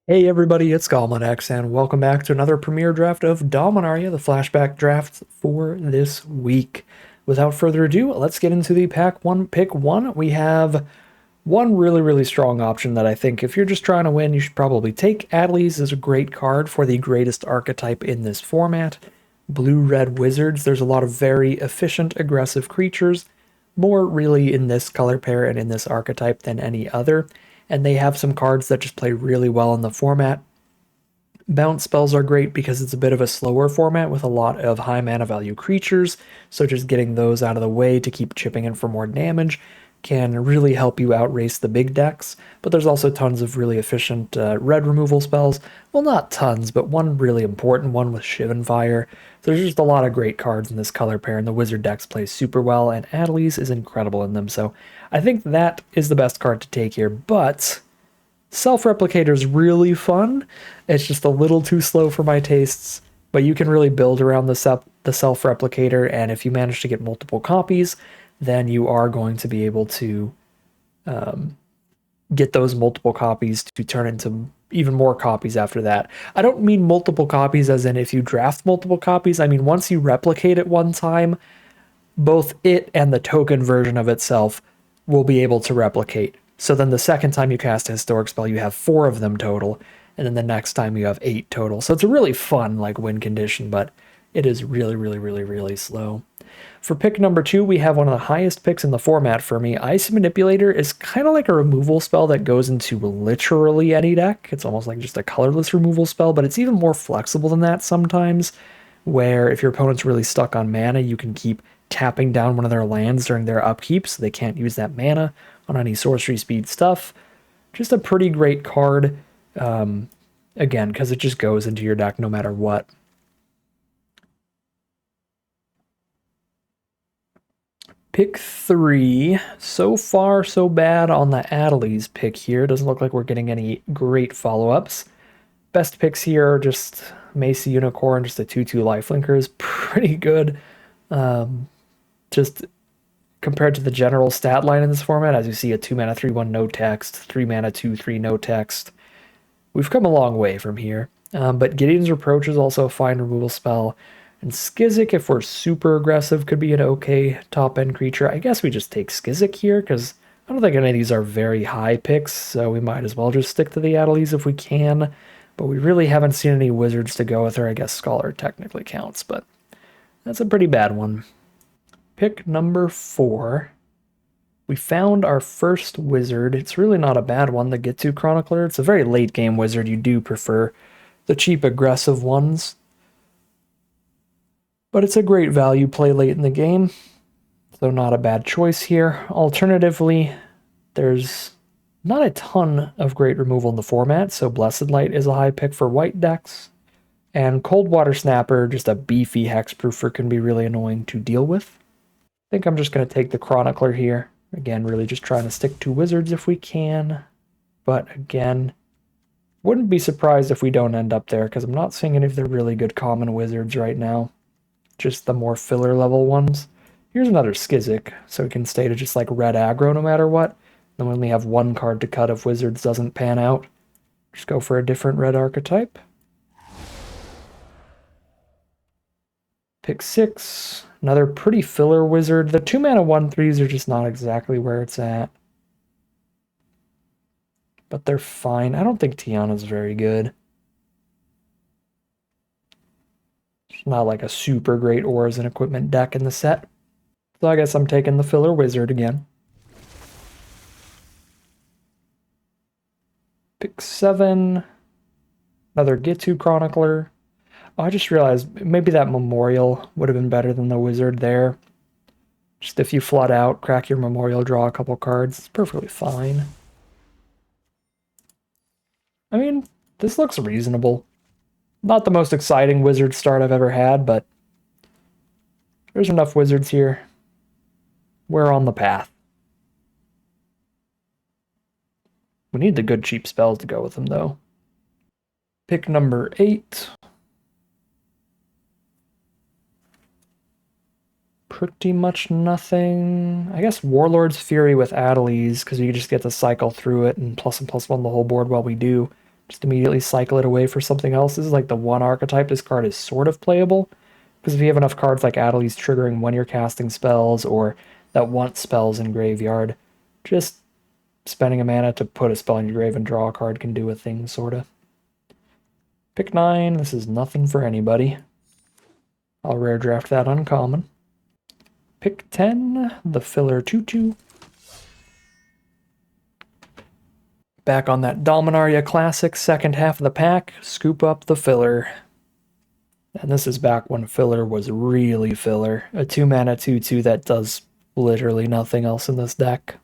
Hey everybody, it's GoblinX, and welcome back to another Premier Draft of Dominaria, the flashback draft for this week. Without further ado, let's get into the pack one, pick one. We have one really strong option that I think if you're just trying to win, you should probably take. Adleys is a great card for the greatest archetype in this format. Blue-red wizards, there's a lot of very efficient, aggressive creatures, more really in this color pair and in this archetype than any other, and they have some cards that just play really well in the format. Bounce spells are great because it's a bit of a slower format with a lot of high mana value creatures, so just getting those out of the way to keep chipping in for more damage can really help you outrace the big decks. But there's also tons of really efficient red removal spells. Well, not tons, but one really important one with Shivan Fire. So there's just a lot of great cards in this color pair, and the wizard decks play super well, and Adleys is incredible in them. So I think that is the best card to take here, but Self-Replicator is really fun. It's just a little too slow for my tastes, but you can really build around the Self-Replicator, and if you manage to get multiple copies, then you are going to be able to get those multiple copies to turn into even more copies after that. I don't mean multiple copies as in if you draft multiple copies. I mean once you replicate it one time, both it and the token version of itself will be able to replicate. So then the second time you cast a historic spell, you have 4 of them total, and then the next time you have 8 total. So it's a really fun win condition, but it is really slow. For pick number 2, we have one of the highest picks in the format for me. Ice Manipulator is kind of like a removal spell that goes into literally any deck. It's almost like just a colorless removal spell, but it's even more flexible than that sometimes, where if your opponent's really stuck on mana, you can keep tapping down one of their lands during their upkeep so they can't use that mana on any sorcery speed stuff. Just a pretty great card, again, because it just goes into your deck no matter what. Pick 3. So far, so bad on the Adleys pick here. Doesn't look like we're getting any great follow-ups. Best picks here are just Macy Unicorn, just a 2/2 lifelinker is pretty good. Just compared to the general stat line in this format, as you see, a 2 mana 3/1 no text, 3 mana 2/3 no text. We've come a long way from here. But Gideon's Reproach is also a fine removal spell. And Skizzik, if we're super aggressive, could be an okay top-end creature. I guess we just take Skizzik here, because I don't think any of these are very high picks, so we might as well just stick to the Adleys if we can. But we really haven't seen any wizards to go with her. I guess Scholar technically counts, but that's a pretty bad one. Pick number 4. We found our first wizard. It's really not a bad one, the Get-To Chronicler. It's a very late game wizard. You do prefer the cheap aggressive ones, but it's a great value play late in the game, so not a bad choice here. Alternatively, there's not a ton of great removal in the format, so Blessed Light is a high pick for white decks, and Coldwater Snapper, just a beefy hexproofer, can be really annoying to deal with. I think I'm just going to take the Chronicler here. Again, really just trying to stick to wizards if we can, but again, wouldn't be surprised if we don't end up there, because I'm not seeing any of the really good common wizards right now. Just the more filler level ones. Here's another Skizzik, so we can stay to just red aggro no matter what. Then we only have one card to cut if wizards doesn't pan out. Just go for a different red archetype. Pick 6. Another pretty filler wizard. The 2 mana 1/3s are just not exactly where it's at, but they're fine. I don't think Tiana's very good. It's not like a super great Auras and Equipment deck in the set. So I guess I'm taking the filler wizard again. Pick 7. Another Get-To Chronicler. Oh, I just realized maybe that Memorial would have been better than the wizard there. Just if you flood out, crack your Memorial, draw a couple cards. It's perfectly fine. I mean, this looks reasonable. Not the most exciting wizard start I've ever had, but there's enough wizards here. We're on the path. We need the good cheap spells to go with them, though. Pick number 8. Pretty much nothing. I guess Warlord's Fury with Adeleys, because you just get to cycle through it and +1 the whole board while we do. Just immediately cycle it away for something else. This is like the one archetype this card is sort of playable. Because if you have enough cards like Adelies triggering when you're casting spells or that want spells in graveyard, just spending a mana to put a spell in your grave and draw a card can do a thing, sorta. Pick 9, this is nothing for anybody. I'll rare draft that uncommon. Pick 10, the filler 2/2. Back on that Dominaria Classic, second half of the pack, scoop up the filler. And this is back when filler was really filler. A 2-mana 2/2 that does literally nothing else in this deck.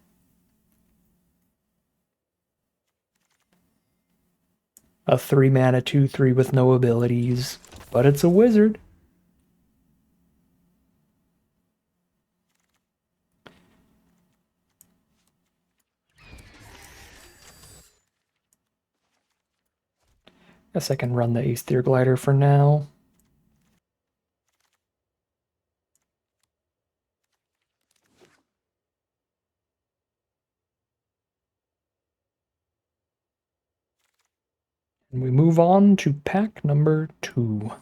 A 3-mana 2/3 with no abilities, but it's a wizard. Guess I can run the Aether Glider for now. And we move on to pack number 2.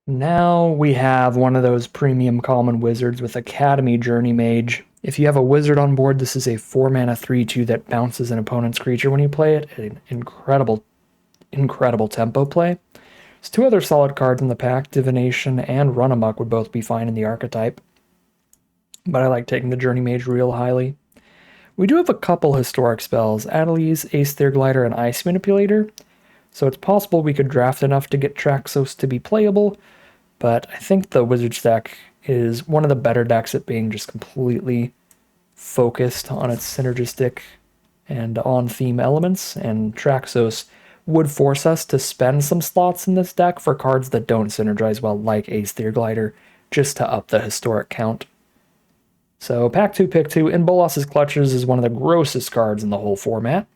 Now we have one of those premium common wizards with Academy Journey Mage. If you have a wizard on board, this is a 4-mana 3/2 that bounces an opponent's creature when you play it. An incredible tempo play. There's 2 other solid cards in the pack. Divination and Run Amok would both be fine in the archetype. But I like taking the Journey Mage real highly. We do have a couple historic spells, Adelies, Aether Glider, and Ice Manipulator, so it's possible we could draft enough to get Traxos to be playable, but I think the Wizards deck is one of the better decks at being just completely focused on its synergistic and on-theme elements, and Traxos would force us to spend some slots in this deck for cards that don't synergize well, like Aether Glider, just to up the historic count. So pack 2, pick 2, in Bolas's Clutches is one of the grossest cards in the whole format.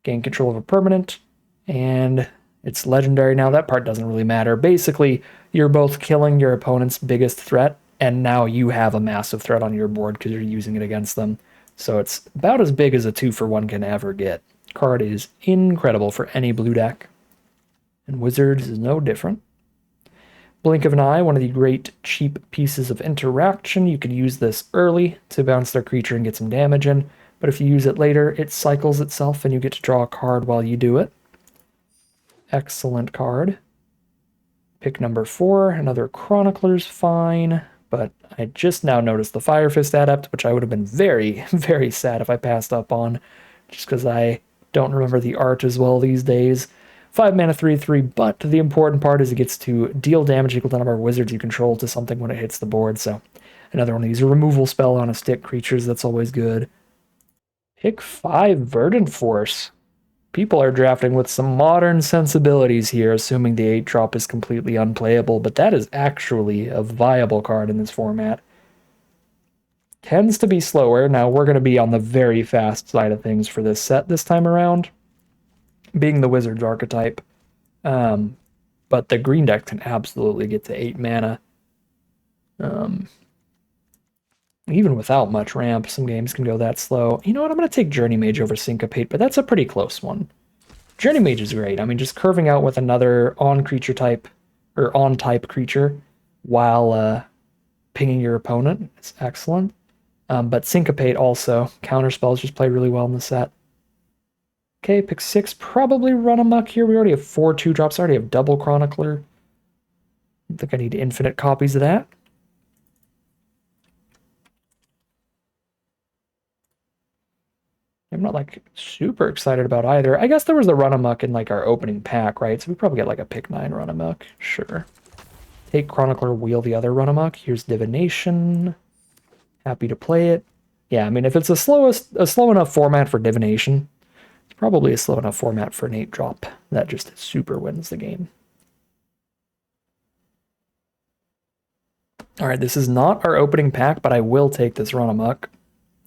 Gain control of a permanent, and it's legendary now. That part doesn't really matter. Basically, you're both killing your opponent's biggest threat, and now you have a massive threat on your board because you're using it against them. So it's about as big as a 2-for-1 can ever get. Card is incredible for any blue deck. And Wizards is no different. Blink of an Eye, one of the great cheap pieces of interaction. You could use this early to bounce their creature and get some damage in, but if you use it later, it cycles itself and you get to draw a card while you do it. Excellent card. Pick number 4, another Chronicler's fine, but I just now noticed the Fire Fist Adept, which I would have been very, very sad if I passed up on, just because I don't remember the art as well these days. 5-mana 3/3, but the important part is it gets to deal damage equal to the number of wizards you control to something when it hits the board, so another one of these removal spell on a stick creatures, that's always good. Pick 5, Verdant Force. People are drafting with some modern sensibilities here, assuming the 8-drop is completely unplayable, but that is actually a viable card in this format. Tends to be slower. Now, we're going to be on the very fast side of things for this set this time around, being the Wizards archetype. But the green deck can absolutely get to 8 mana. Even without much ramp, some games can go that slow. You know what? I'm going to take Journey Mage over Syncopate, but that's a pretty close one. Journey Mage is great. I mean, just curving out with another on-creature type, or on-type creature, while pinging your opponent is excellent. But Syncopate also. Counter spells just play really well in the set. Okay, pick 6, probably Run Amok here. We already have 4 2-drops. I already have double Chronicler. I think I need infinite copies of that. I'm not like super excited about either. I guess there was a Run Amok in like our opening pack, right? So we probably get like a pick 9 Run Amok. Sure. Take Chronicler, wheel the other Run Amok. Here's Divination. Happy to play it. Yeah, I mean, if it's a slow enough format for Divination, it's probably a slow enough format for an 8-drop. That just super wins the game. All right, this is not our opening pack, but I will take this Run Amok.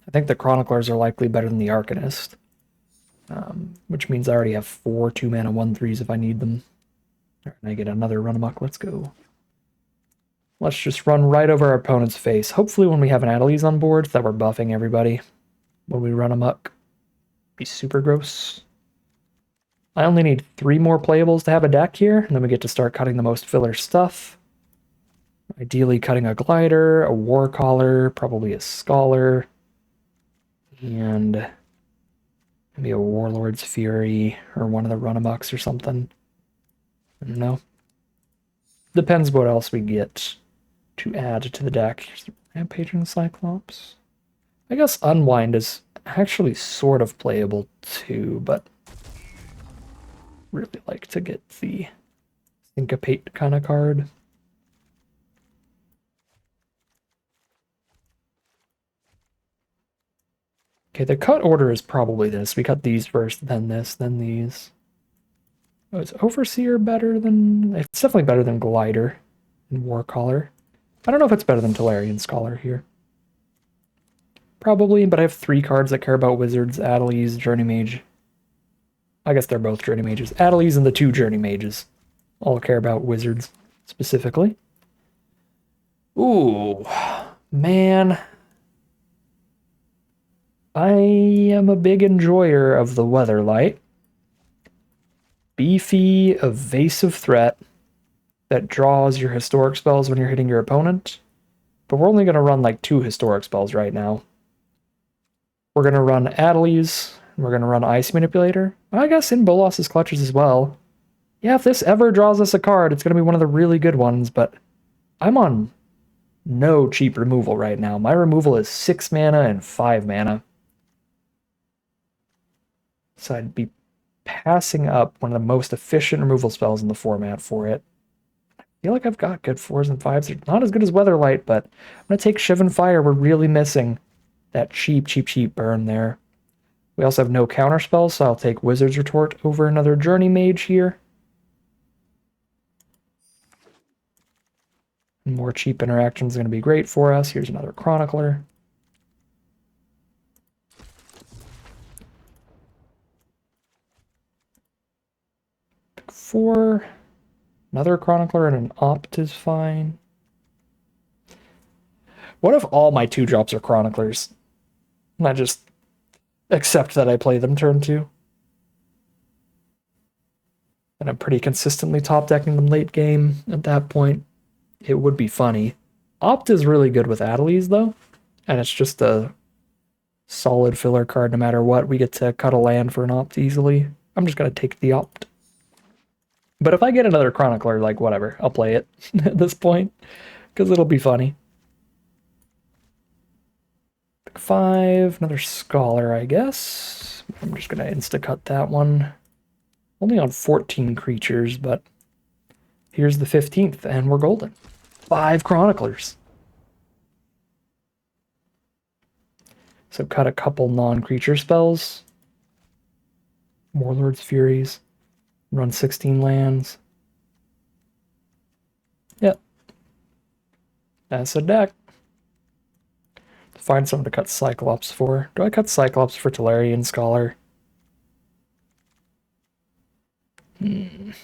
I think the Chroniclers are likely better than the Arcanist, which means I already have 4 2-mana 1/3s if I need them. All right, and I get another Run Amok. Let's go. Let's just run right over our opponent's face. Hopefully when we have an Adelies on board that we're buffing everybody when we Run Amok. Be super gross. I only need 3 more playables to have a deck here, and then we get to start cutting the most filler stuff. Ideally cutting a glider, a war caller, probably a scholar, and maybe a warlord's fury or one of the runamucks or something. I don't know. Depends what else we get to add to the deck. Here's the Rampaging Cyclops. I guess Unwind is actually sort of playable too, but really like to get the Syncopate kind of card. Okay, the cut order is probably this. We cut these first, then this, then these. Oh, is Overseer better than... It's definitely better than Glider and Warcaller. I don't know if it's better than Tolarian Scholar here. Probably, but I have 3 cards that care about Wizards, Adelies, Journey Mage. I guess they're both Journey Mages. Adelies and the 2 Journey Mages all care about Wizards, specifically. Ooh, man. I am a big enjoyer of the Weatherlight. Beefy, evasive threat that draws your historic spells when you're hitting your opponent. But we're only going to run like 2 historic spells right now. We're going to run Adelies, and we're going to run Ice Manipulator. I guess in Bolas's Clutches as well. Yeah, if this ever draws us a card, it's going to be one of the really good ones, but I'm on no cheap removal right now. My removal is 6 mana and 5 mana. So I'd be passing up one of the most efficient removal spells in the format for it. I feel like I've got good 4s and 5s. They're not as good as Weatherlight, but I'm going to take Shivan Fire. We're really missing that cheap burn there. We also have no counter spells, so I'll take Wizard's Retort over another Journey Mage here. More cheap interactions are going to be great for us. Here's another Chronicler. Pick 4. Another Chronicler and an Opt is fine. What if all my 2-drops are Chroniclers? And I just accept that I play them turn 2? And I'm pretty consistently top decking them late game at that point. It would be funny. Opt is really good with Adelies, though. And it's just a solid filler card no matter what. We get to cut a land for an Opt easily. I'm just going to take the Opt. But if I get another Chronicler, like, whatever. I'll play it at this point. Because it'll be funny. Pick 5. Another Scholar, I guess. I'm just going to insta-cut that one. Only on 14 creatures, but here's the 15th, and we're golden. 5 Chroniclers. So cut a couple non-creature spells. Warlord's Furies. Run 16 lands. Yep. That's a deck. Find someone to cut Cyclops for. Do I cut Cyclops for Tolarian Scholar? This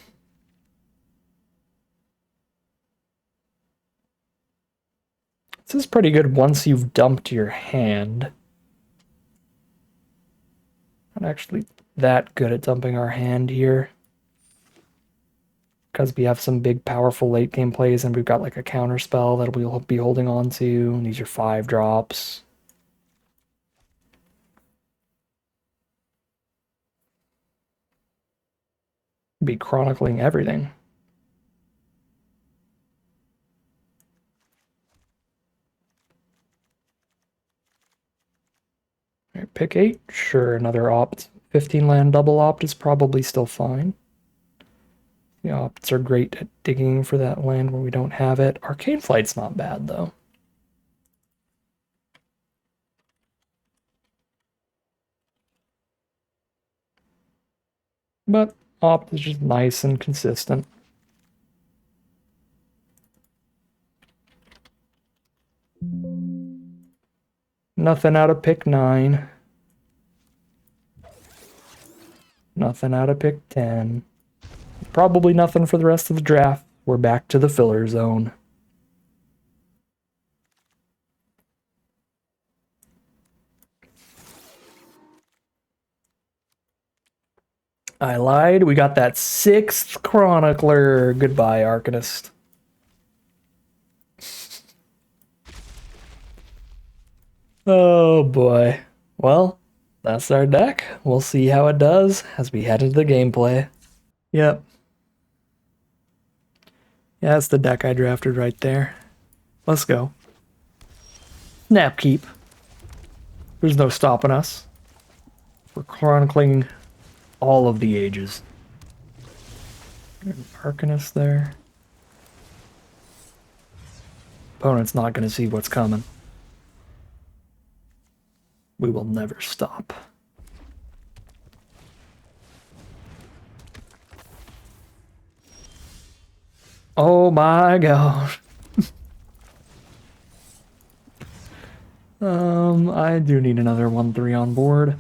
is pretty good once you've dumped your hand. Not actually that good at dumping our hand here. Because we have some big, powerful late game plays, and we've got like a counter spell that we'll be holding on to. And these are 5 drops. Be chronicling everything. All right, pick 8. Sure, another Opt. 15 land double Opt is probably still fine. The Opts are great at digging for that land when we don't have it. Arcane Flight's not bad, though. But Opt is just nice and consistent. Nothing out of pick 9. Nothing out of pick 10. Probably nothing for the rest of the draft. We're back to the filler zone. I lied. We got that 6th Chronicler. Goodbye, Arcanist. Oh boy. Well, that's our deck. We'll see how it does as we head into the gameplay. Yep. Yeah, that's the deck I drafted right there. Let's go. Snapkeep. There's no stopping us. We're chronicling all of the ages. Arcanist there. Opponent's not going to see what's coming. We will never stop. Oh my god. I do need another 1/3 on board.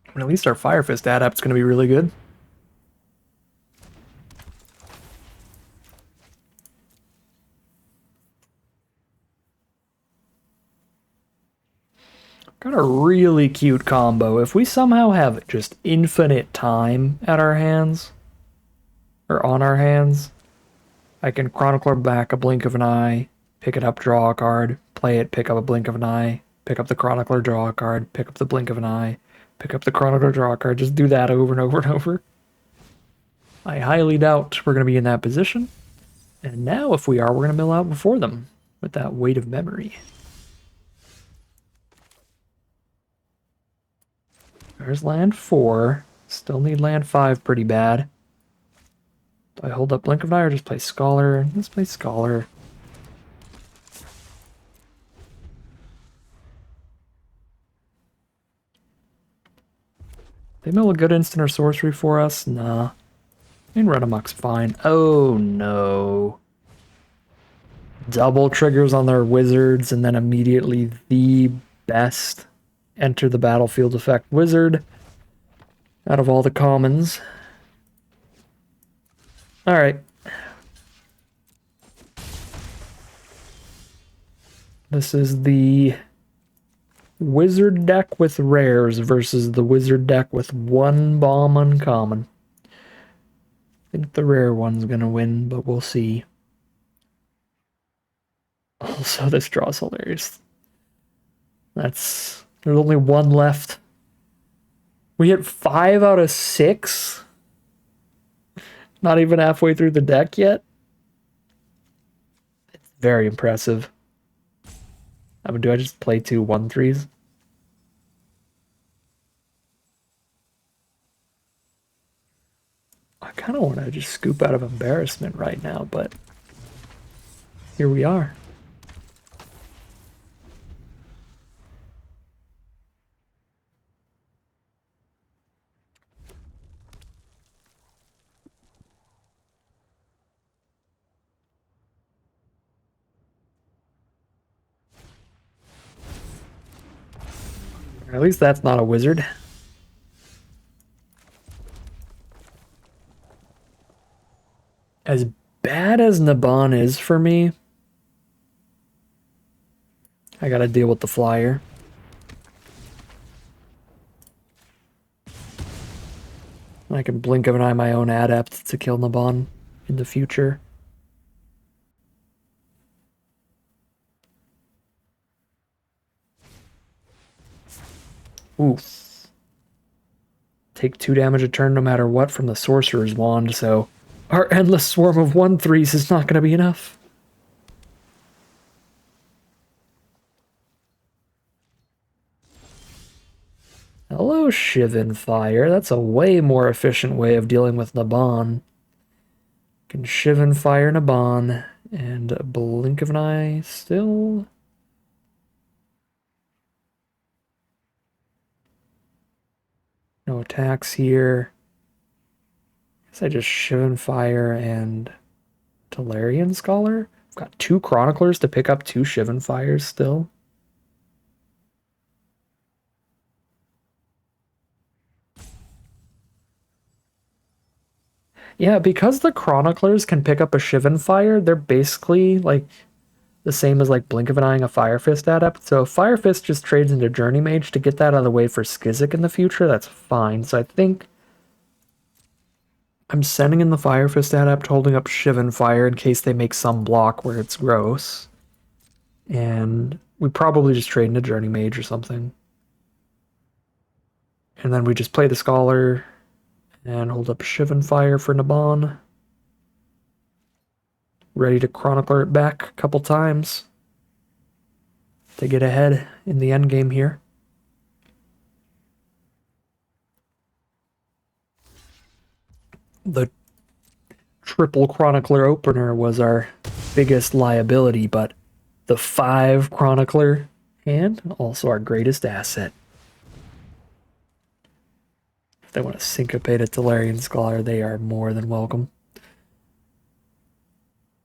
I mean, at least our Fire Fist adept's going to be really good. Got a really cute combo. If we somehow have just infinite time at our hands, or on our hands, I can Chronicler back a blink of an eye, pick it up, draw a card, play it, pick up a blink of an eye, pick up the Chronicler, draw a card, pick up the blink of an eye, pick up the Chronicler, draw a card. Just do that over and over and over. I highly doubt we're going to be in that position. And now, if we are, we're going to mill out before them with that weight of memory. There's land 4. Still need land 5 pretty bad. Do I hold up Blink of an Eye or just play Scholar? Let's play Scholar. They mill a good instant or sorcery for us? Nah. I mean, Run-Amok's fine. Oh no. Double triggers on their wizards and then immediately the best enter the battlefield effect wizard out of all the commons. Alright. This is the wizard deck with rares versus the wizard deck with 1 bomb uncommon. I think the rare one's gonna win, but we'll see. Also, this draw's hilarious. There's only 1 left. We hit 5 out of 6. Not even halfway through the deck yet. It's very impressive. I mean, do I just play 2 1/3s? I kind of want to just scoop out of embarrassment right now, but here we are. At least that's not a wizard. As bad as Naban is for me, I gotta deal with the flyer. I can blink of an eye my own adept to kill Naban in the future. Oof. Take 2 damage a turn no matter what from the Sorcerer's Wand, so our endless swarm of 1/3s is not going to be enough. Hello, Shivan Fire. That's a way more efficient way of dealing with Naban. Can Shivan Fire Naban and blink of an eye still. No attacks here. Guess I just Shivan Fire and Tolarian Scholar. I've got 2 Chroniclers to pick up 2 Shivan Fires still. Yeah, because the Chroniclers can pick up a Shivan Fire, they're basically like the same as like Blink of an Eye and a Fire Fist adept. So if Fire Fist just trades into Journey Mage to get that out of the way for Skizzik in the future, that's fine. So I think I'm sending in the Fire Fist adept, holding up Shivan Fire in case they make some block where it's gross. And we probably just trade into Journey Mage or something. And then we just play the Scholar and hold up Shivan Fire for Naban. Ready to Chronicler it back a couple times to get ahead in the end game here. The triple Chronicler opener was our biggest liability, but the 5 Chronicler hand, also our greatest asset. If they want to syncopate a Tolarian Scholar, they are more than welcome.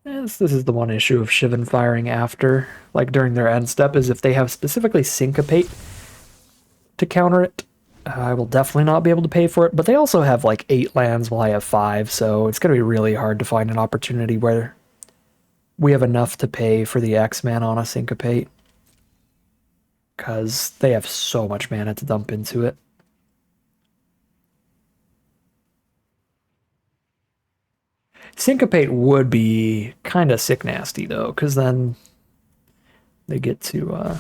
This is the one issue of Shivan firing after, like during their end step, is if they have specifically syncopate to counter it, I will definitely not be able to pay for it. But they also have like 8 lands while I have 5, so it's going to be really hard to find an opportunity where we have enough to pay for the X-Man on a syncopate, because they have so much mana to dump into it. Syncopate would be kind of sick nasty though, because then they get to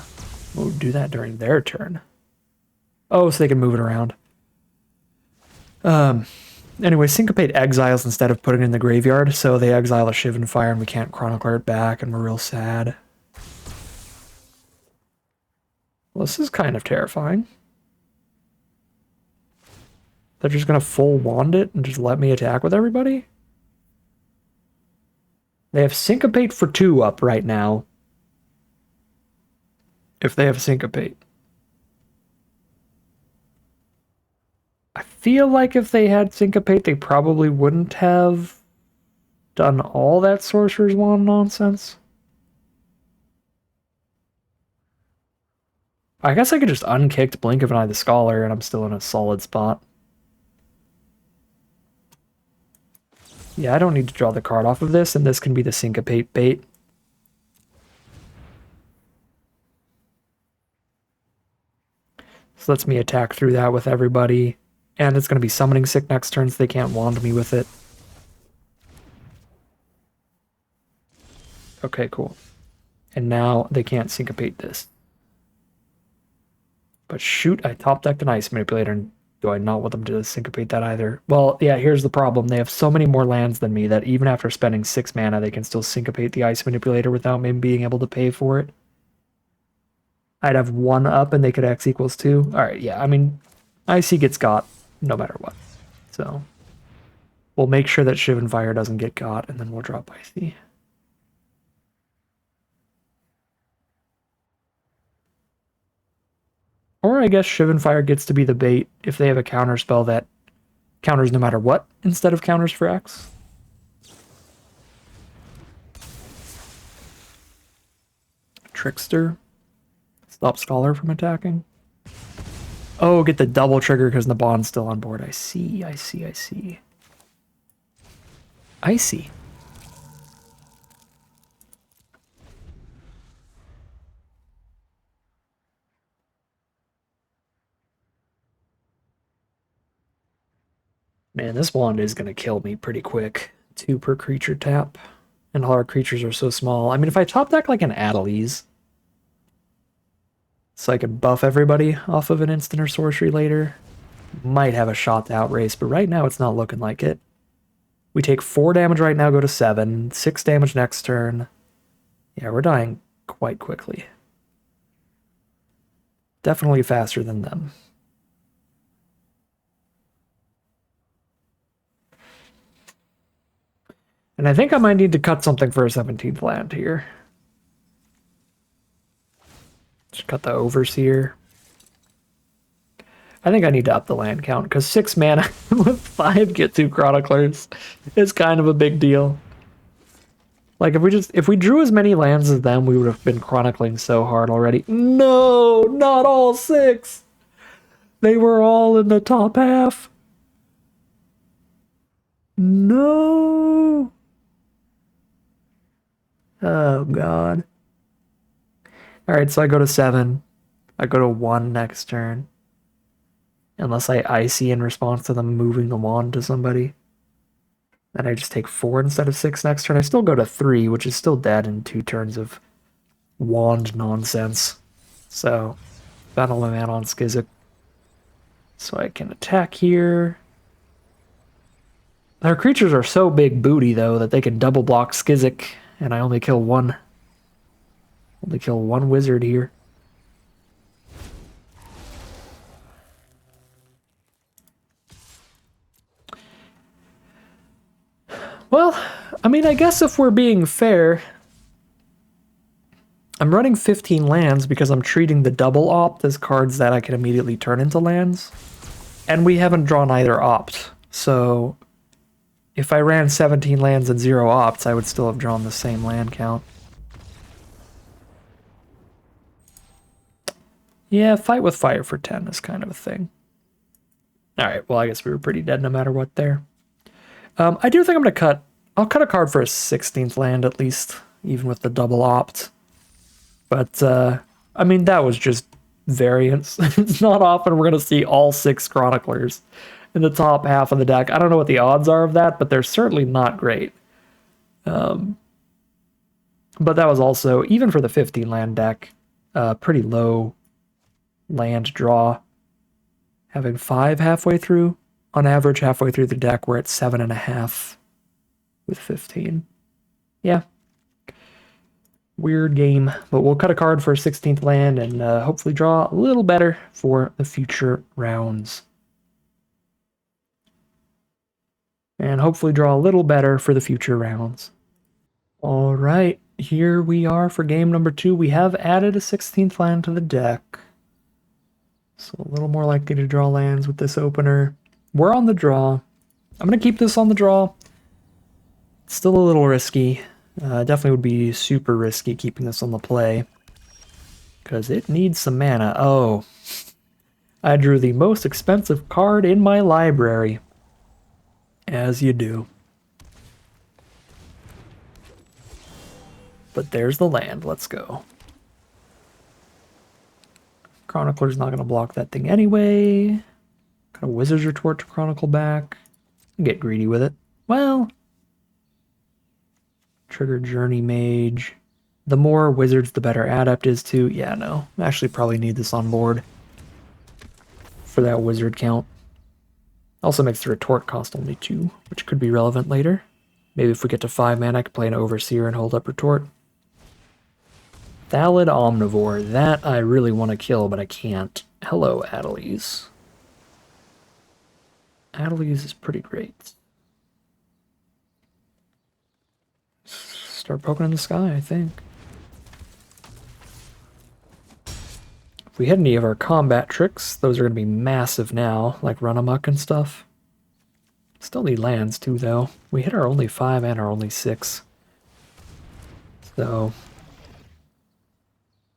do that during their turn. Oh, so they can move it around. Anyway, Syncopate exiles instead of putting it in the graveyard, so they exile a Shivan Fire and we can't Chronicler it back, and we're real sad. Well, this is kind of terrifying. They're just gonna full wand it and just let me attack with everybody? They have Syncopate for 2 up right now. If they have Syncopate. I feel like if they had Syncopate, they probably wouldn't have done all that Sorcerer's Wand nonsense. I guess I could just unkicked Blink of an Eye the Scholar and I'm still in a solid spot. Yeah, I don't need to draw the card off of this, and this can be the Syncopate bait. So lets me attack through that with everybody. And it's going to be Summoning Sick next turn, so they can't wand me with it. Okay, cool. And now they can't Syncopate this. But shoot, I top decked an Ice Manipulator, and do I not want them to Syncopate that either? Well, yeah, here's the problem. They have so many more lands than me that even after spending 6 mana, they can still Syncopate the Ice Manipulator without me being able to pay for it. I'd have 1 up and they could X equals 2. Alright, yeah, I mean, Icy gets got no matter what. So, we'll make sure that Shivan Fire doesn't get got, and then we'll drop Icy. Or I guess Shivan Fire gets to be the bait if they have a counter spell that counters no matter what instead of counters for X. Trickster. Stop Scholar from attacking. Oh, get the double trigger because Naban's still on board. I see, I see, I see. I see. Man, this wand is going to kill me pretty quick. 2 per creature tap. And all our creatures are so small. I mean, if I top deck like an Adelies, so I can buff everybody off of an instant or sorcery later, might have a shot to outrace, but right now it's not looking like it. We take 4 damage right now, go to 7. 6 damage next turn. Yeah, we're dying quite quickly. Definitely faster than them. And I think I might need to cut something for a 17th land here. Just cut the Overseer. I think I need to up the land count, because 6 mana with 5 get 2 Chroniclers is kind of a big deal. Like, if we drew as many lands as them, we would have been chronicling so hard already. No, not all 6! They were all in the top half. No! Oh, God. Alright, so I go to 7. I go to 1 next turn. Unless I icy in response to them moving the wand to somebody. Then I just take 4 instead of 6 next turn. I still go to 3, which is still dead in 2 turns of wand nonsense. So, battle my man on Skizik. So I can attack here. Their creatures are so big booty, though, that they can double block Skizik, and I only kill one. Only kill one wizard here. Well, I mean, I guess if we're being fair, I'm running 15 lands because I'm treating the double opt as cards that I can immediately turn into lands. And we haven't drawn either opt. So if I ran 17 lands and 0 opts, I would still have drawn the same land count. Yeah, fight with fire for 10 is kind of a thing. Alright, well, I guess we were pretty dead no matter what there. I do think I'm going to cut... I'll cut a card for a 16th land at least, even with the double opt. But, I mean, that was just variance. It's not often we're going to see all 6 Chroniclers in the top half of the deck. I don't know what the odds are of that, but they're certainly not great. But that was also, even for the 15 land deck, pretty low land draw. Having 5 halfway through. On average, halfway through the deck, we're at 7.5 with 15. Yeah. Weird game, but we'll cut a card for a 16th land and hopefully draw a little better for the future rounds. And hopefully draw a little better for the future rounds. All right, here we are for game number 2. We have added a 16th land to the deck. So a little more likely to draw lands with this opener. We're on the draw. I'm going to keep this on the draw. It's still a little risky. Definitely would be super risky keeping this on the play. Because it needs some mana. Oh. I drew the most expensive card in my library. As you do. But there's the land. Let's go. Chronicler's not going to block that thing anyway. Got a Wizard's Retort to Chronicle back. Get greedy with it. Well... Trigger Journey Mage. The more wizards, the better Adept is too. Yeah, no. I actually probably need this on board for that wizard count. Also makes the retort cost only 2, which could be relevant later. Maybe if we get to 5 mana, I could play an Overseer and hold up retort. Thallid Omnivore. That I really want to kill, but I can't. Hello, Adelies. Adelies is pretty great. Start poking in the sky, I think. If we hit any of our combat tricks, those are going to be massive now, like Run Amok and stuff. Still need lands too, though. We hit our only 5 and our only 6. So,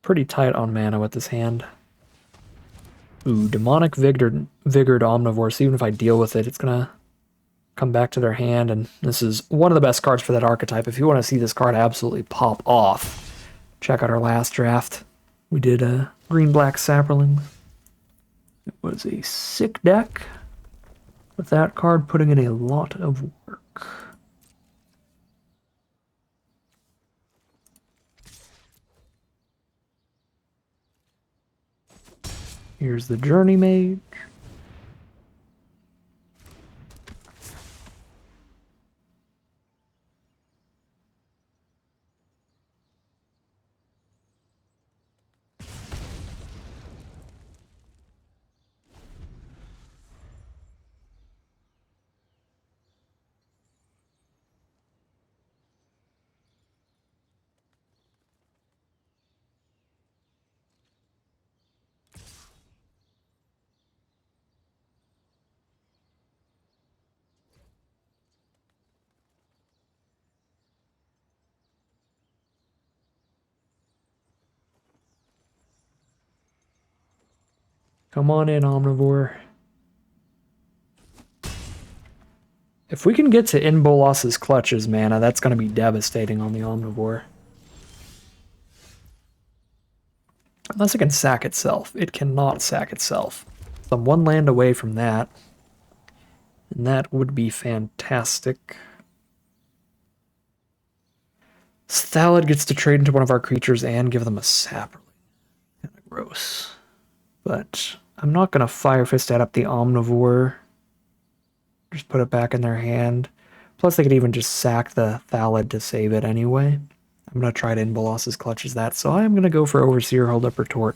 pretty tight on mana with this hand. Ooh, Demonic Vigored Omnivore, so even if I deal with it, it's going to come back to their hand, and this is one of the best cards for that archetype. If you want to see this card absolutely pop off, check out our last draft. We did a green-black Saproling. It was a sick deck, with that card putting in a lot of work. Here's the Journey Mage. Come on in, Omnivore. If we can get to Inbolas's Clutches mana, that's going to be devastating on the Omnivore. Unless it can sack itself. It cannot sack itself. So I'm 1 land away from that. And that would be fantastic. Stallid gets to trade into one of our creatures and give them a Sapperling. Kind of gross. But I'm not going to Fire Fist out up the Omnivore. Just put it back in their hand. Plus they could even just sack the Thallid to save it anyway. I'm going to try to Inbolas's Clutches that, so I'm going to go for Overseer, Hold Up Retort.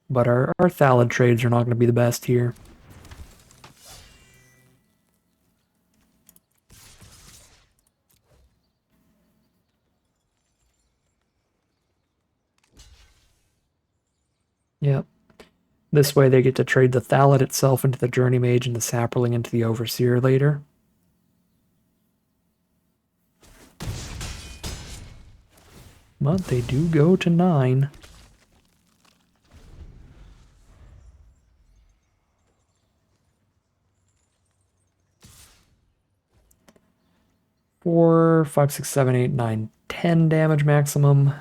But our Thallid trades are not going to be the best here. Yep. This way they get to trade the Thallid itself into the Journey Mage and the Sapperling into the Overseer later. But they do go to 9. Four, 5, 6, 7, 8, 9, 10 damage maximum.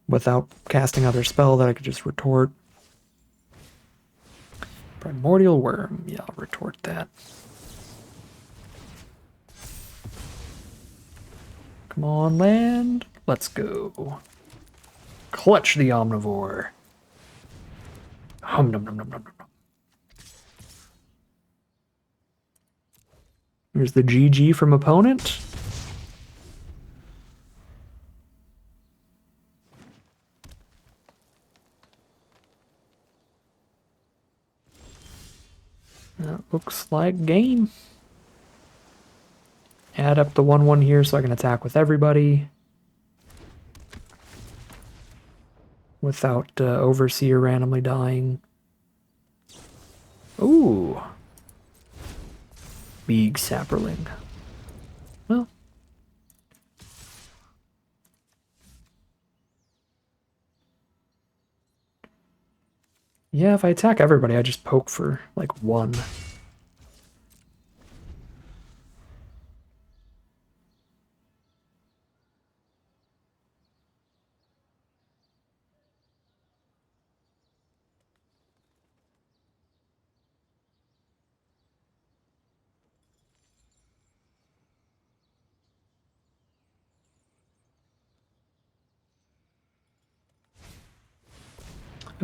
Without casting other spell that I could just retort. Primordial Worm. Yeah, I'll retort that. Come on, land. Let's go. Clutch the Omnivore. Hum num num num num num. Here's the GG from opponent. That looks like game. Add up the 1/1 here so I can attack with everybody. Without Overseer randomly dying. Ooh. Big Sapperling. Well. Yeah, if I attack everybody, I just poke for, like, 1.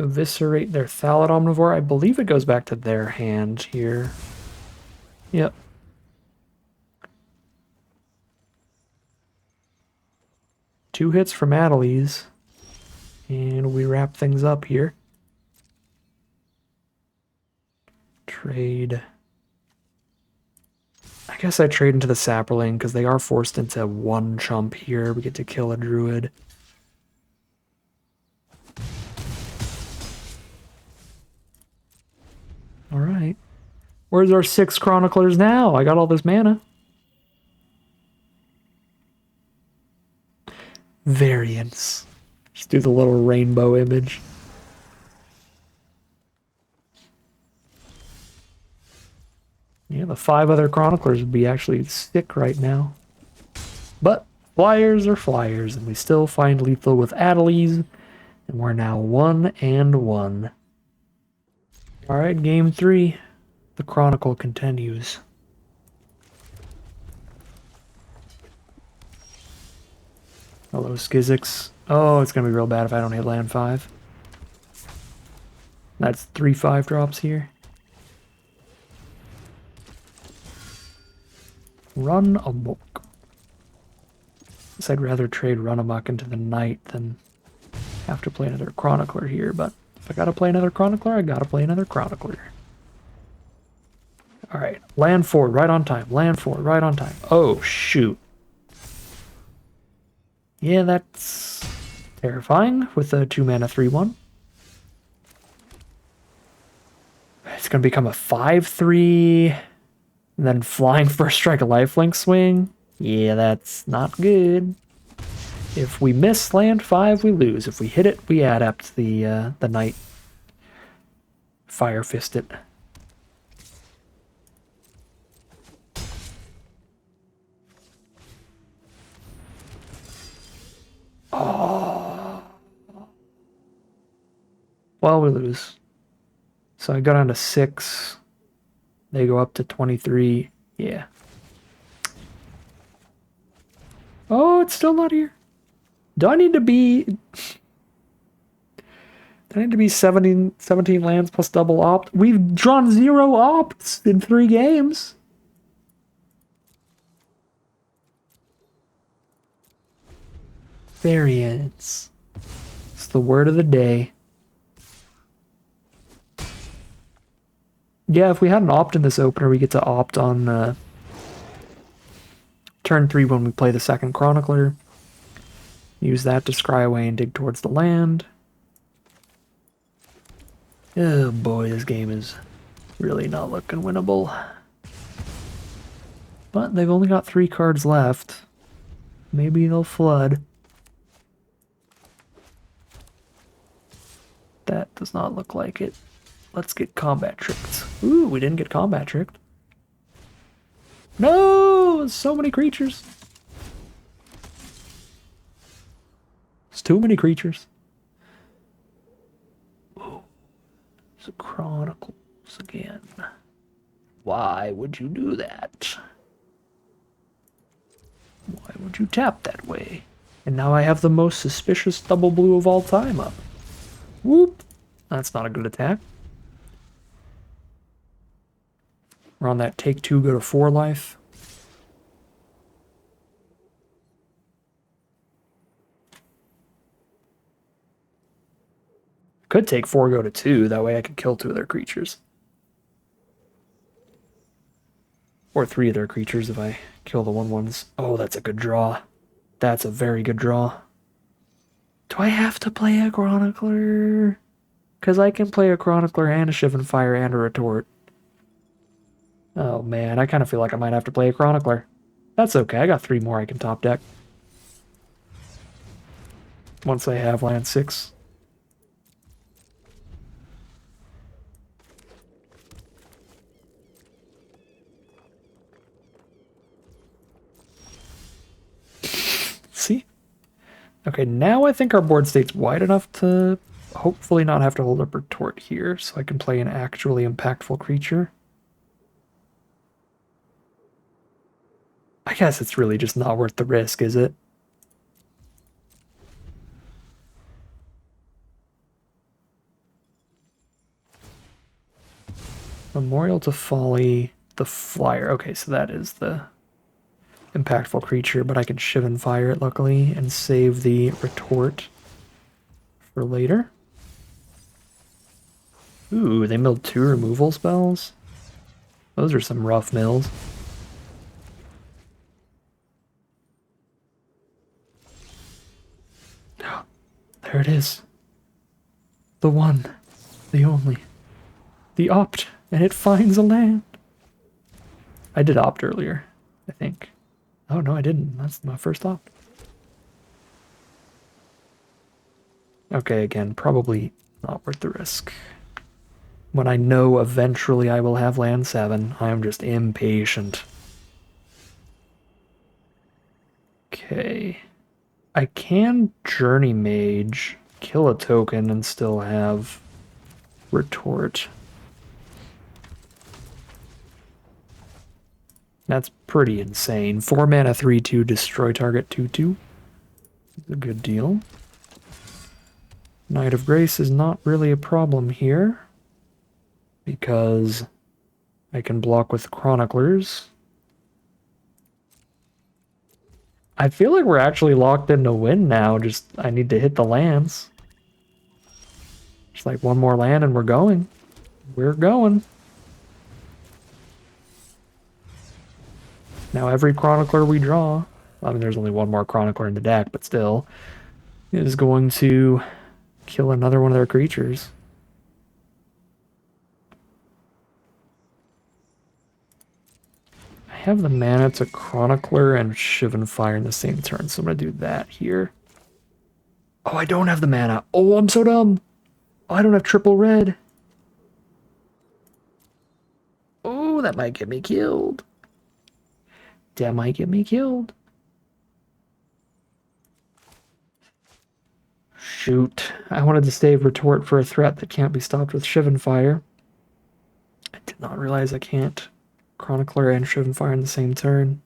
Eviscerate their Thallid Omnivore. I believe it goes back to their hand here. Yep. Two hits from Adelies. And we wrap things up here. Trade. I guess I trade into the Sapperling because they are forced into 1 chump here. We get to kill a Druid. Alright. Where's our 6 Chroniclers now? I got all this mana. Variance. Just do the little rainbow image. Yeah, the 5 other Chroniclers would be actually sick right now. But flyers are flyers, and we still find lethal with Adelies, and we're now 1-1. Alright, game 3. The Chronicle continues. Hello, Skizix. Oh, it's going to be real bad if I don't hit land 5. That's 3 5-drops here. Run amok. Guess I'd rather trade Run Amok into the night than have to play another Chronicler here, but if I gotta play another Chronicler, I gotta play another Chronicler. Alright, land 4, right on time. Land 4, right on time. Oh, shoot. Yeah, that's terrifying with a 2-mana 3/1. It's gonna become a 5/3, and then flying first strike a lifelink swing. Yeah, that's not good. If we miss land 5, we lose. If we hit it, we adept the Knight. Fire Fist it. Well, we lose. So I go down to 6. They go up to 23. Yeah. Oh, it's still not here. Do I need to be... Do I need to be 17 lands plus double opt? We've drawn 0 opts in 3 games. Variance. It's the word of the day. Yeah, if we had an opt in this opener, we get to opt on turn 3 when we play the second Chronicler. Use that to scry away and dig towards the land. Oh boy, this game is really not looking winnable. But they've only got 3 cards left. Maybe they'll flood. That does not look like it. Let's get combat tricked. Ooh, we didn't get combat tricked. No! So many creatures. It's too many creatures. Ooh, it's a Chronicles again. Why would you do that? Why would you tap that way? And now I have the most suspicious double blue of all time up. Whoop! That's not a good attack. We're on that take 2, go to 4 life. Could take 4, go to 2. That way I could kill 2 of their creatures. Or 3 of their creatures if I kill the 1/1s. Oh, that's a good draw. That's a very good draw. Do I have to play a Chronicler? Because I can play a Chronicler and a Shivan Fire and a Retort. Oh man, I kind of feel like I might have to play a Chronicler. That's okay, I got 3 more I can top deck. Once I have land 6. See? Okay, now I think our board state's wide enough to hopefully not have to hold up Retort here, so I can play an actually impactful creature. I guess it's really just not worth the risk, is it? Memorial to Folly, the Flyer. Okay, so that is the impactful creature, but I can Shivan Fire it, luckily, and save the Retort for later. Ooh, they milled 2 removal spells? Those are some rough mills. There it is. The one. The only. The opt. And it finds a land. I did opt earlier, I think. Oh, no, I didn't. That's my first opt. Okay, again, probably not worth the risk. When I know eventually I will have land 7, I am just impatient. Okay. I can Journey Mage, kill a token, and still have Retort. That's pretty insane. 4 mana, 3/2, destroy target 2/2. A good deal. Knight of Grace is not really a problem here, because I can block with Chroniclers. I feel like we're actually locked in to win now, just I need to hit the lands. Just like 1 more land and we're going. We're going. Now every Chronicler we draw, I mean there's only 1 more Chronicler in the deck, but still, is going to kill another one of their creatures. I have the mana to Chronicler and Shivan Fire in the same turn, so I'm going to do that here. Oh, I don't have the mana. Oh, I'm so dumb. Oh, I don't have triple red. Oh, that might get me killed. That might get me killed. shoot. I wanted to save retort for a threat that can't be stopped with Shivan Fire. I did not realize I can't Chronicler and Shivan Fire in the same turn.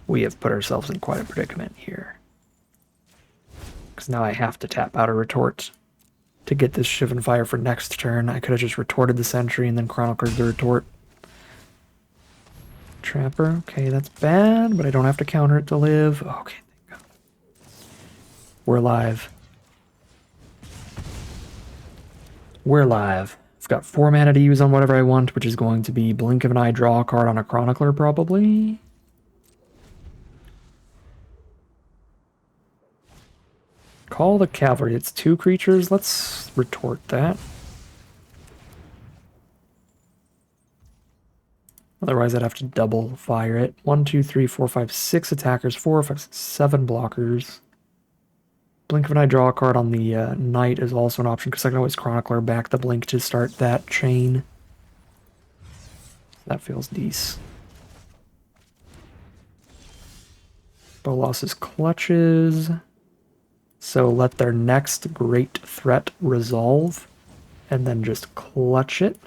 We have put ourselves in quite a predicament here. Because now I have to tap out a retort to get this Shivan Fire for next turn. I could have just retorted the Sentry and then Chronicled the retort. Trapper, okay, that's bad, but I don't have to counter it to live. Okay, thank God. We're live. We're live. I've got 4 mana to use on whatever I want, which is going to be blink of an eye, draw a card on a Chronicler, probably. Call the Cavalry. It's 2 creatures. Let's retort that. Otherwise, I'd have to double fire it. 1, 2, 3, 4, 5, 6 attackers. 4, 5, 6, 7 blockers. Blink of an eye, draw a card on the Knight is also an option because I can always Chronicler back the blink to start that chain. That feels decent. Bolas's Clutches. So let their next great threat resolve and then just clutch it.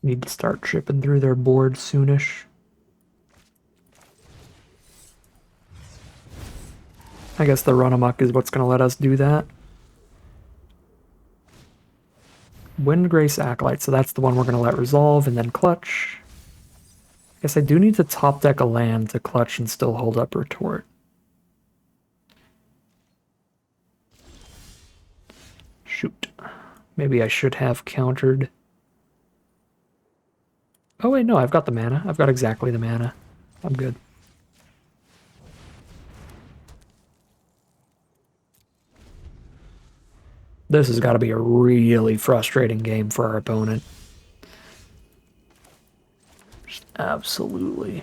Need to start chipping through their board soonish. I guess the run amok is what's going to let us do that. Windgrace Acolyte, so that's the one we're going to let resolve and then clutch. I guess I do need to top deck a land to clutch and still hold up retort. Shoot. Maybe I should have countered. Oh wait, no, I've got the mana. I've got exactly the mana. I'm good. This has got to be a really frustrating game for our opponent. Just absolutely.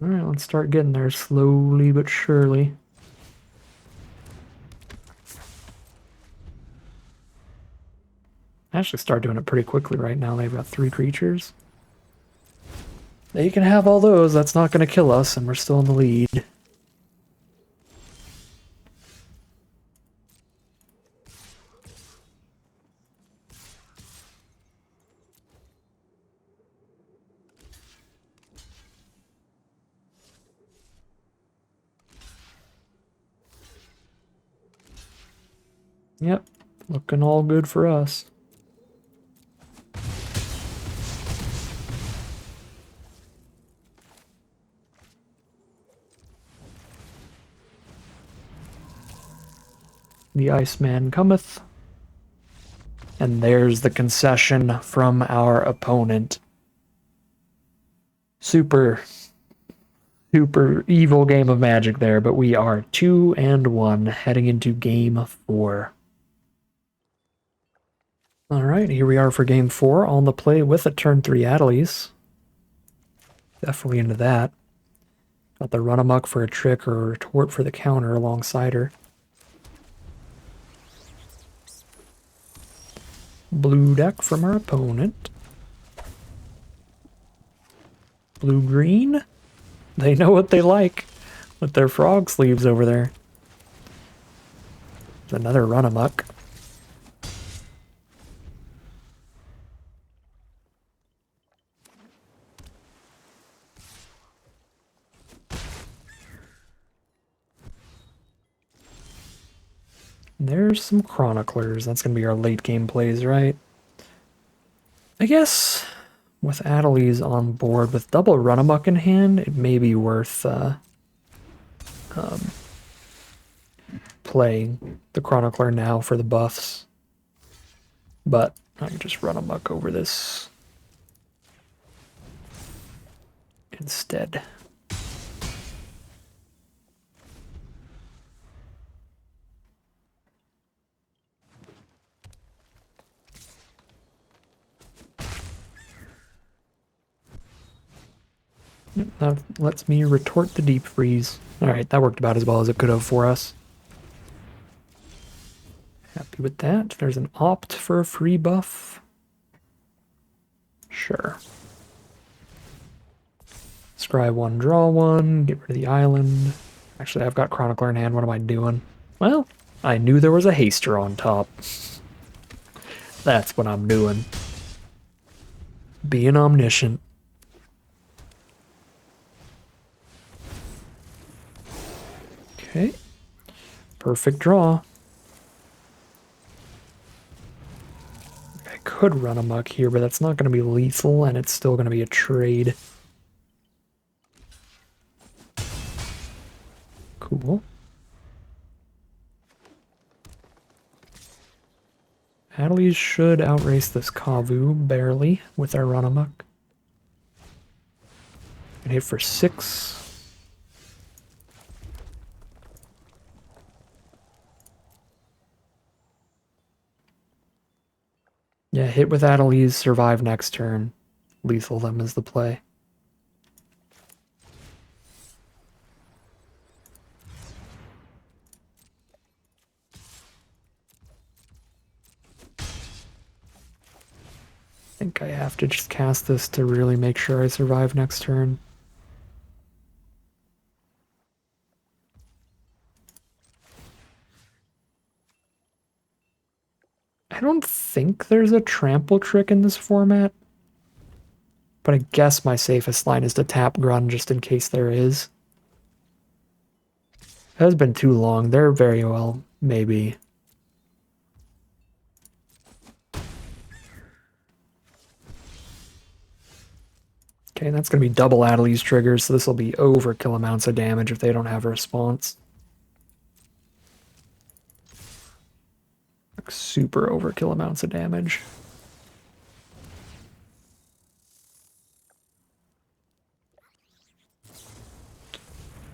Alright, let's start getting there slowly but surely. I actually start doing it pretty quickly right now. They've got 3 creatures. They can have all those. That's not going to kill us, and we're still in the lead. Yep, looking all good for us. The Iceman cometh. And there's the concession from our opponent. Super evil game of Magic there, but we are 2-1 heading into game 4. Alright, here we are for game 4 on the play with a turn 3 Adelies. Definitely into that. Got the run amok for a trick or a retort for the counter alongside her. Blue deck from our opponent. Blue-green. They know what they like with their frog sleeves over there. There's another run amok. There's some Chroniclers. That's going to be our late game plays, right? I guess With Adelies on board, with double Runamuck in hand, it may be worth playing the Chronicler now for the buffs. But I can just Runamuck over this instead. That lets me retort the Deep Freeze. Alright, that worked about as well as it could have for us. Happy with that. There's an opt for a free buff. Sure. Scry 1, draw 1, get rid of the island. Actually, I've got Chronicler in hand. What am I doing? Well, I knew there was a haster on top. That's what I'm doing. Being omniscient. Okay. Perfect draw. I could run amok here, but that's not going to be lethal, and it's still going to be a trade. Cool. Adelies should outrace this Kavu, barely, with our run amok. And hit for 6. Yeah, hit with Adelies, survive next turn. Lethal them is the play. I think I have to just cast this to really make sure I survive next turn. I don't think there's a trample trick in this format, but I guess my safest line is to tap Grun just in case there is. It has been too long. There very well, maybe. Okay, that's going to be double Adelies triggers, so this will be overkill amounts of damage if they don't have a response. Like super overkill amounts of damage.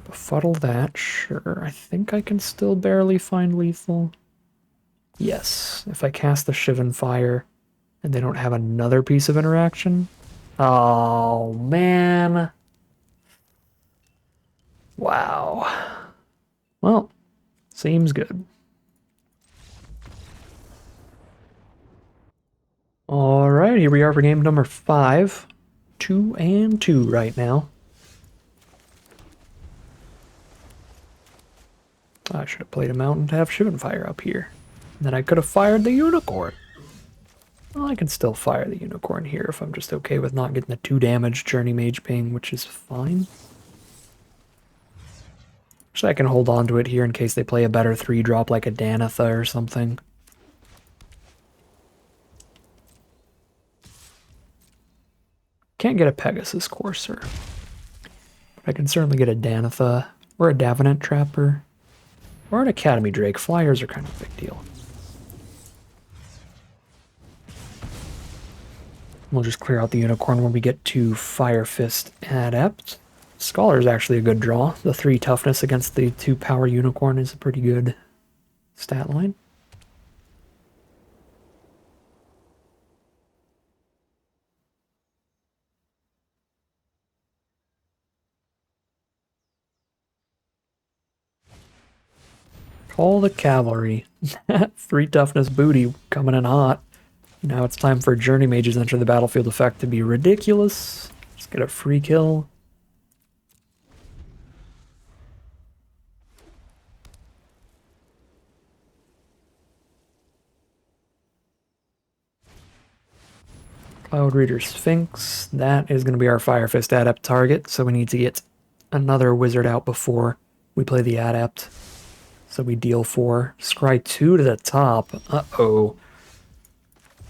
Befuddle that, sure. I think I can still barely find lethal. Yes, if I cast the Shivan Fire and they don't have another piece of interaction. Oh, man. Wow. Well, seems good. All right, here we are for game number 5. 2-2 right now. I should have played a mountain to have Shivan Fire up here. And then I could have fired the Unicorn. Well, I can still fire the Unicorn here if I'm just okay with not getting the 2 damage Journey Mage ping, which is fine. Actually, I can hold on to it here in case they play a better 3-drop like a Danitha or something. Can't get a Pegasus Courser. But I can certainly get a Danitha or a Davenant Trapper or an Academy Drake. Flyers are kind of a big deal. We'll just clear out the Unicorn when we get to Fire Fist Adept. Scholar is actually a good draw. The 3 toughness against the 2 power Unicorn is a pretty good stat line. Call the Cavalry. 3 toughness booty coming in hot. Now it's time for Journey Mages enter the battlefield effect to be ridiculous. Just get a free kill. Cloud Reader Sphinx. That is going to be our Fire Fist Adept target, so we need to get another wizard out before we play the Adept. So we deal 4. Scry 2 to the top. Uh-oh.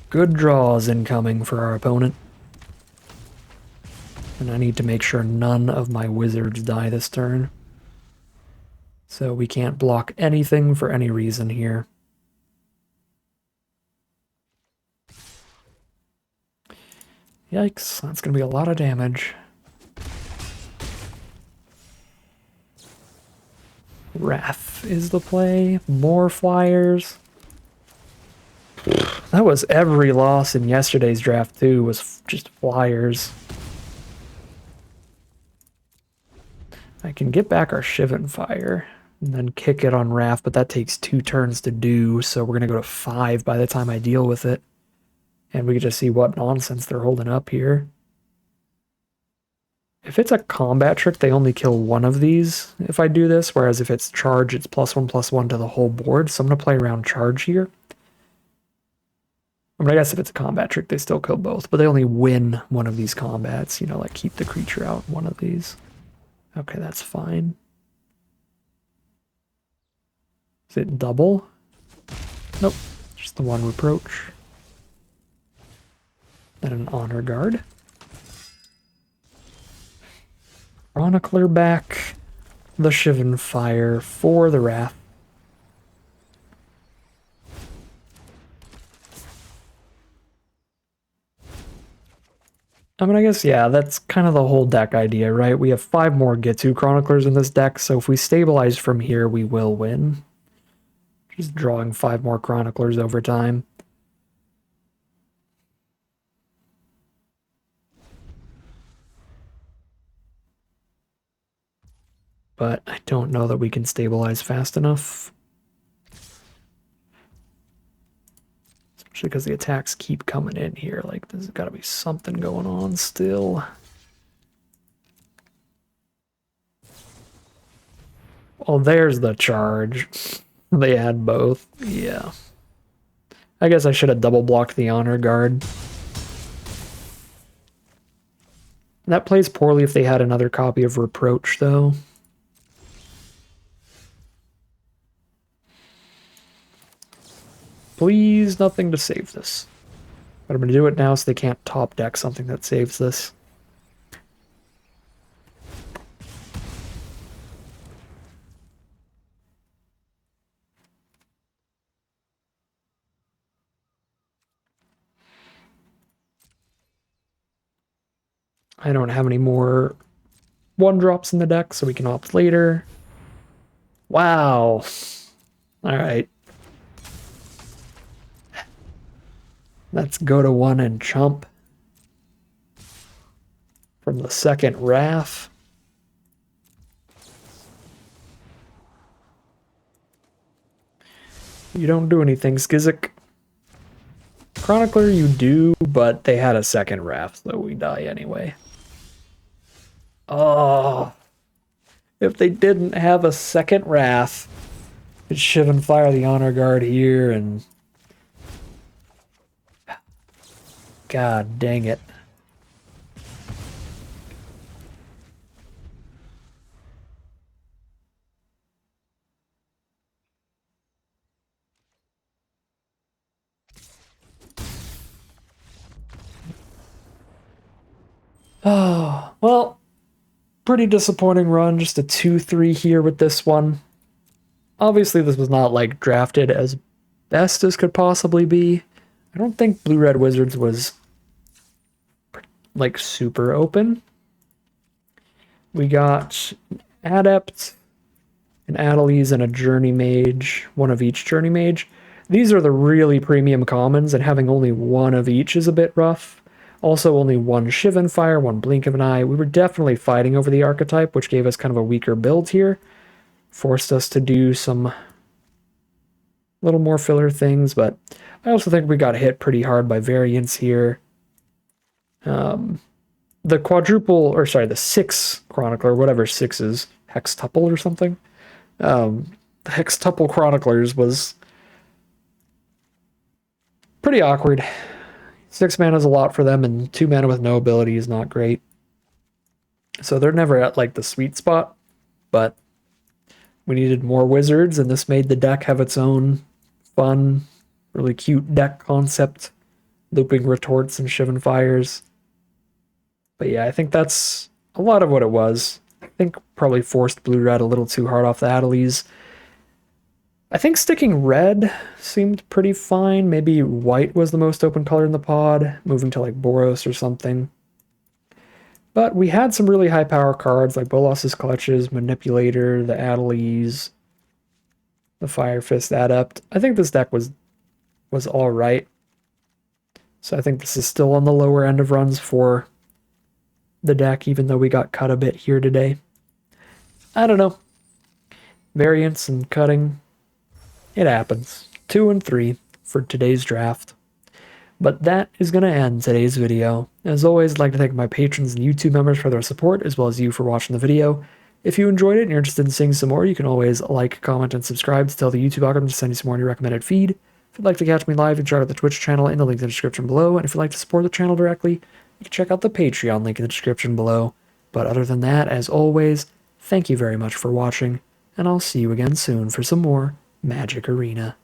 Good draws incoming for our opponent. And I need to make sure none of my wizards die this turn. So we can't block anything for any reason here. Yikes, that's going to be a lot of damage. Wrath is the play. More flyers. That was every loss in yesterday's draft too, was just flyers. I can get back our Shivan Fire and then kick it on Wrath, but that takes 2 turns to do, so we're going to go to 5 by the time I deal with it. And we can just see what nonsense they're holding up here. If it's a combat trick, they only kill 1 of these if I do this, whereas if it's charge, it's +1/+1 to the whole board, so I'm going to play around charge here. I mean, I guess if it's a combat trick, they still kill both, but they only win 1 of these combats, you know, like keep the creature out 1 of these. Okay, that's fine. Is it double? Nope, just the 1 reproach. Then an honor guard. Chronicler back. The Shivan Fire for the Wrath. I mean, I guess, yeah, that's kind of the whole deck idea, right? We have 5 more Getsu Chroniclers in this deck, so if we stabilize from here, we will win. Just drawing 5 more Chroniclers over time. But I don't know that we can stabilize fast enough. Especially because the attacks keep coming in here. Like, there's got to be something going on still. Oh, there's the charge. They had both. Yeah. I guess I should have double blocked the honor guard. That plays poorly if they had another copy of Reproach, though. Please, nothing to save this. But I'm going to do it now so they can't top deck something that saves this. I don't have any more 1-drops in the deck, so we can opt later. Wow. Alright. Let's go to 1 and chump. From the second Wrath. You don't do anything, Skizik. Chronicler you do, but they had a second Wrath, so we die anyway. Oh. If they didn't have a second Wrath, it shouldn't fire the honor guard here and... God dang it. Oh, well, pretty disappointing run. Just a 2-3 here with this one. Obviously, this was not, like, drafted as best as could possibly be. I don't think Blue-Red Wizards was, like, super open. We got Adept, an Adelies, and a Journey Mage, 1 of each Journey Mage. These are the really premium commons, and having only 1 of each is a bit rough. Also, only 1 Shivan Fire, 1 Blink of an Eye. We were definitely fighting over the archetype, which gave us kind of a weaker build here. Forced us to do some little more filler things, but I also think we got hit pretty hard by variants here. The quadruple, or sorry, the 6 Chronicler, whatever 6 is, hextuple or something. The hextuple Chroniclers was pretty awkward. 6 mana is a lot for them, and 2 mana with no ability is not great. So they're never at, like, the sweet spot, but we needed more wizards, and this made the deck have its own fun, really cute deck concept. Looping retorts and Shivan Fires. But yeah, I think that's a lot of what it was. I think probably forced blue red a little too hard off the Adelies. I think sticking red seemed pretty fine. Maybe white was the most open color in the pod, moving to like Boros or something. But we had some really high power cards like Bolas's Clutches, Manipulator, the Adelies, the Fire Fist Adept. I think this deck was all right. So I think this is still on the lower end of runs for the deck, even though we got cut a bit here today. I don't know. Variance and cutting, it happens. 2 and 3 for today's draft. But that is going to end today's video. As always, I'd like to thank my patrons and YouTube members for their support, as well as you for watching the video. If you enjoyed it and you're interested in seeing some more, you can always like, comment, and subscribe to tell the YouTube algorithm to send you some more in your recommended feed. If you'd like to catch me live, you can check out the Twitch channel in the link in the description below. And if you'd like to support the channel directly, you can check out the Patreon link in the description below. But other than that, as always, thank you very much for watching, and I'll see you again soon for some more Magic Arena.